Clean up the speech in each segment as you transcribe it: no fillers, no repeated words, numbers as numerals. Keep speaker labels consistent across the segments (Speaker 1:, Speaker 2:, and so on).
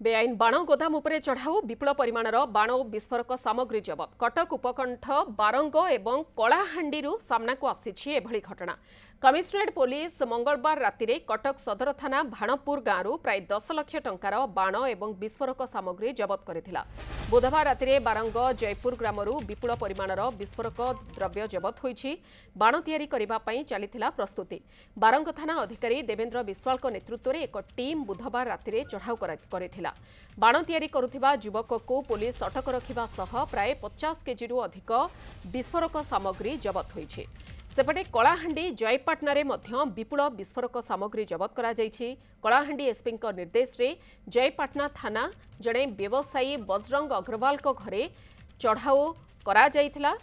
Speaker 1: बेआईन बाण गोदाम उपरे चढ़ाऊ विपुल परिमाणर बाण और विस्फोरक सामग्री जबत। कटक उपकंठ बारंग एवं कलाहांडीरू सामनाकु आसीछि एभली घटना। कमिशनरेट पुलिस मंगलवार राति कटक सदर थाना भाणपुर गांव प्राय 10 लाख टंकार बाण एवं विस्फोरक सामग्री जबत करथिला। बुधवार राति बारंग जयपुर ग्रामरू विपुल परिमाणर विस्फोरक द्रव्य जबत होईछि। बाण तैयारी करिबा पई चलिथिला प्रस्तुति। बारंग थाना अधिकारी देवेंद्र विश्वाल नेतृत्व में एक टीम बुधवार राति चढ़ाऊ करथिला। बाण तैयारी करुथिबा युवक को पुलिस अटक रखिबा सह प्राय 50 केजी अधिक विस्फोरक सामग्री जबत होईछि। सेपटे कलाहांडी जयपाटना मध्य विपुल विस्फोरक सामग्री जबत करा जायछि। कलाहांडी एसपी निर्देश रे जयपाटना थाना जड़े व्यवसायी बजरंग अग्रवाल घरे चढ़ाऊ करा जायथिला।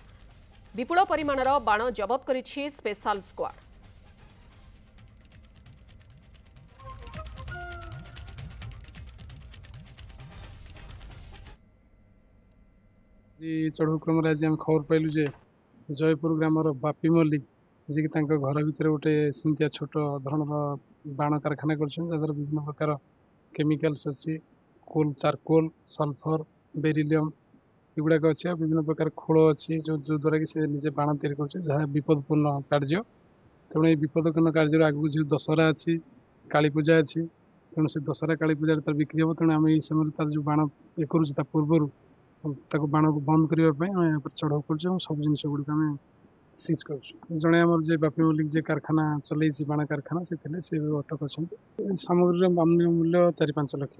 Speaker 1: विपुल परिमाणर बाण जबत करिछि स्पेशल स्क्वाड।
Speaker 2: चढ़ऊ क्रम आज आम खबर पाइलु जे जयपुर ग्रामर बापी मल्लिक जी घर भितर गोटे सेमतिया छोट धरण बाण कारखाना कर विभिन्न प्रकार केमिकल्स अच्छी कोल चारकोल सल्फर बेरिलियम युगुड़ाक अच्छे विभिन्न प्रकार खोल अच्छी जो द्वारा कि निजे बाण तैयारी कर विपदपूर्ण कार्य। तेणु ये विपदपूर्ण कार्य आगू जो दशहरा अच्छी काली पूजा अच्छी तेणु से दशहरा काली पूजा तार बिक्री हम। तेणु आम समय तार जो बाण ये करूँ पूर्वर बाण को बंद करने चढ़ाऊ कर सब जिन गुड़िक आम सीज कर जड़े आम जे बापी मल्लिक जे कारखाना चलई बाण कारखाना से अटक अच्छा सामग्री मूल्य 4-5 लाख।